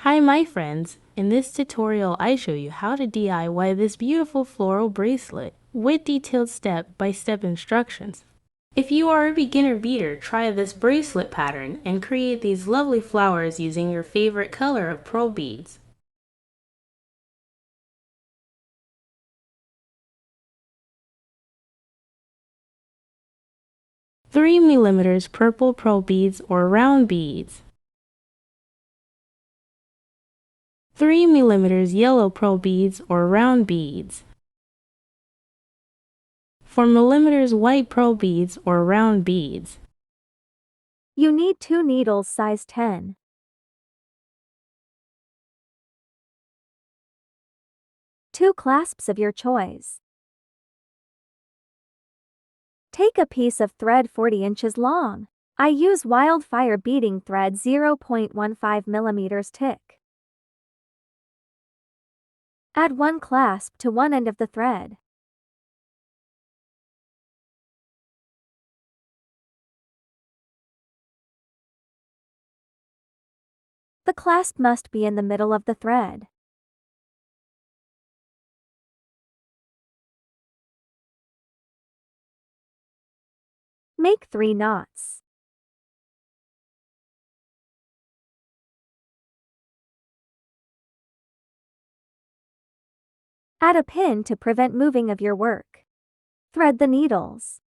Hi my friends, in this tutorial I show you how to DIY this beautiful floral bracelet with detailed step-by-step instructions. If you are a beginner beader, try this bracelet pattern and create these lovely flowers using your favorite color of pearl beads. Three mm purple pearl beads or round beads. 3 mm yellow pearl beads or round beads. 4 mm white pearl beads or round beads. You need 2 needles size 10. Two clasps of your choice. Take a piece of thread 40 inches long. I use wildfire beading thread 0.15 mm thick. Add one clasp to one end of the thread. The clasp must be in the middle of the thread. Make 3 knots. Add a pin to prevent moving of your work. Thread the needles.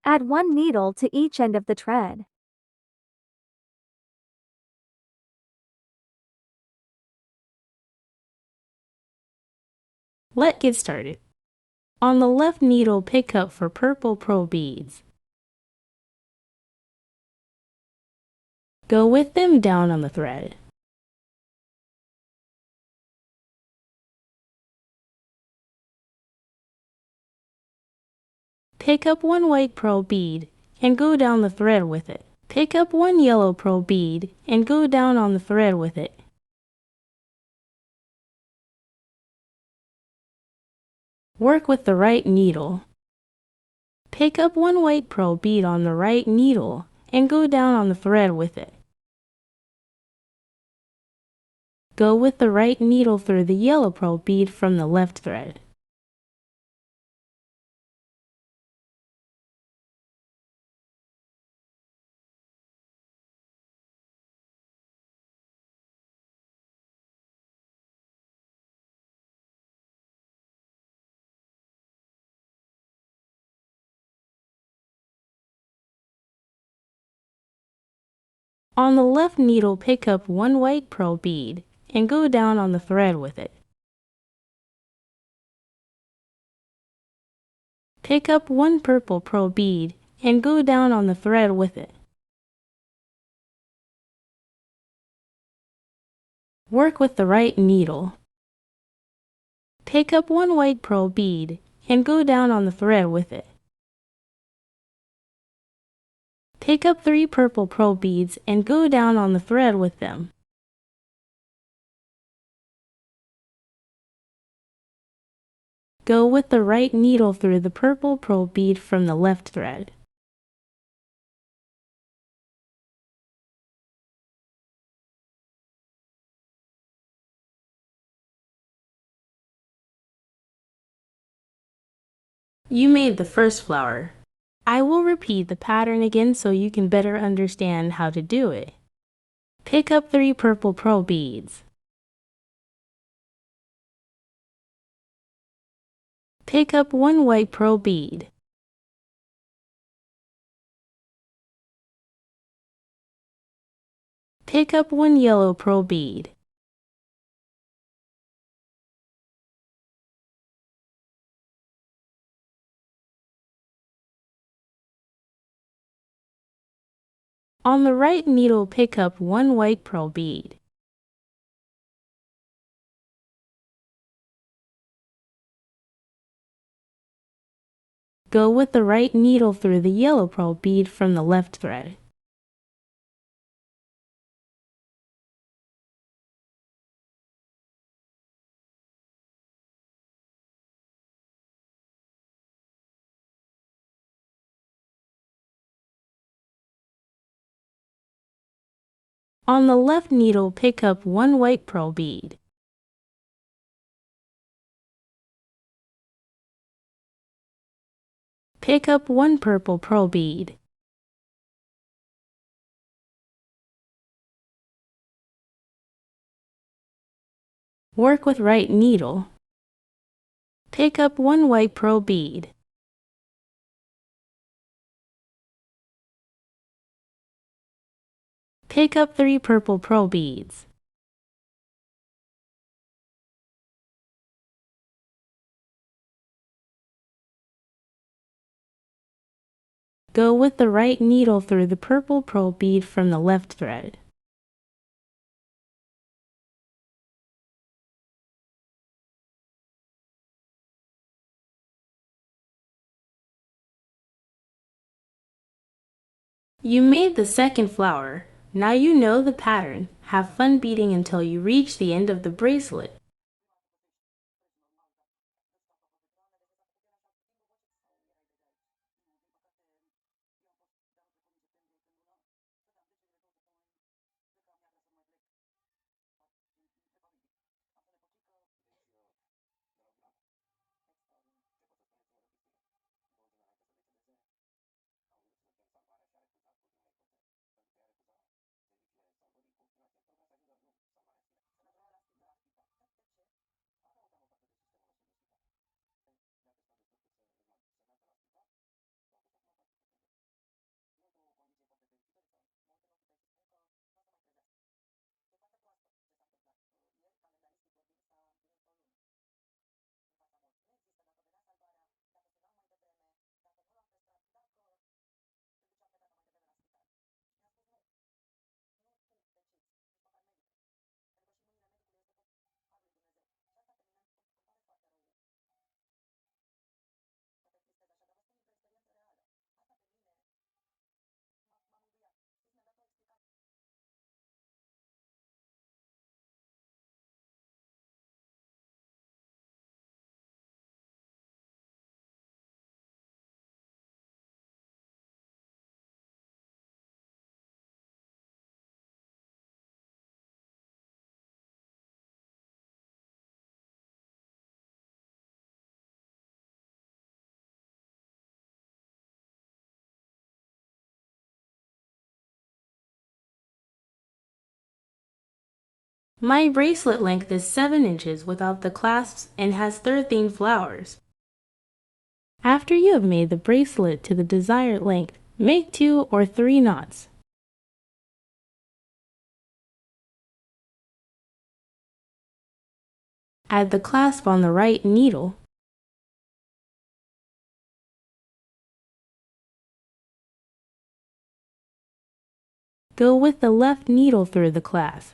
Add one needle to each end of the thread. Let's get started. On the left needle, pick up for purple pearl beads. Go with them down on the thread. Pick up one white pearl bead and go down the thread with it. Pick up one yellow pearl bead and go down on the thread with it. Work with the right needle. Pick up one white pearl bead on the right needle and go down on the thread with it. Go with the right needle through the yellow pearl bead from the left thread. On the left needle, pick up one white pearl bead and go down on the thread with it. Pick up one purple pearl bead and go down on the thread with it. Work with the right needle. Pick up one white pearl bead and go down on the thread with it. Pick up 3 purple pearl beads and go down on the thread with them. Go with the right needle through the purple pearl bead from the left thread. You made the first flower. I will repeat the pattern again so you can better understand how to do it. Pick up 3 purple pearl beads. Pick up one white pearl bead. Pick up one yellow pearl bead. On the right needle, pick up one white pearl bead. Go with the right needle through the yellow pearl bead from the left thread. On the left needle, pick up one white pearl bead. Pick up one purple pearl bead. Work with right needle. Pick up one white pearl bead. Pick up 3 purple pearl beads. Go with the right needle through the purple pearl bead from the left thread. You made the second flower. Now you know the pattern. Have fun beading until you reach the end of the bracelet. My bracelet length is 7 inches without the clasps and has 13 flowers. After you have made the bracelet to the desired length, make 2 or 3 knots. Add the clasp on the right needle. Go with the left needle through the clasp.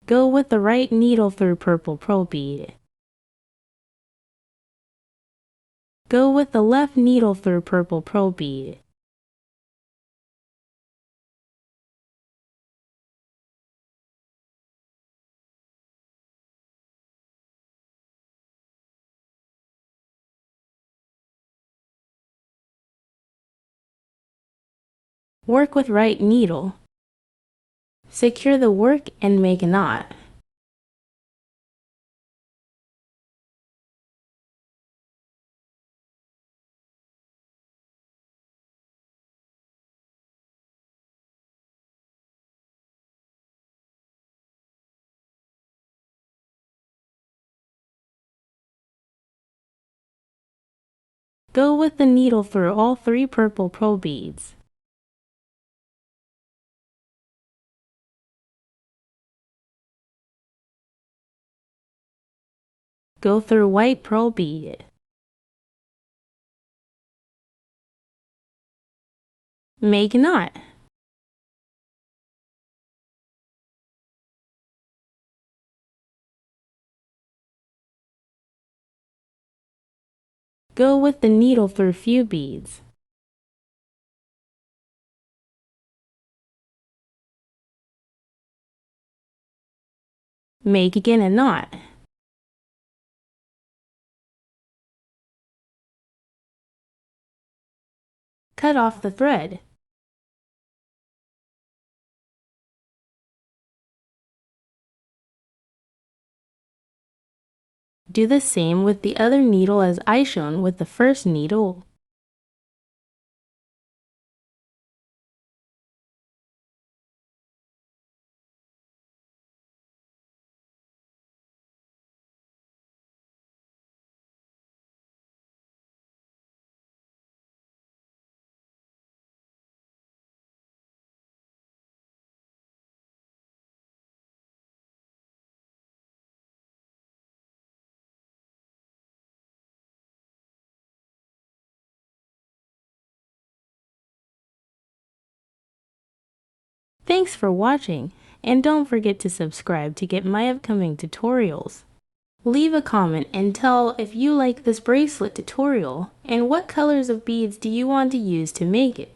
Go with the right needle through purple pearl bead. Go with the left needle through purple pearl bead. Work with right needle. Secure the work and make a knot. Go with the needle through all 3 purple pearl beads. Go through white pearl bead. Make a knot. Go with the needle through few beads. Make again a knot. Cut off the thread. Do the same with the other needle as I shown with the first needle. Thanks for watching, and don't forget to subscribe to get my upcoming tutorials. Leave a comment and tell if you like this bracelet tutorial and what colors of beads do you want to use to make it.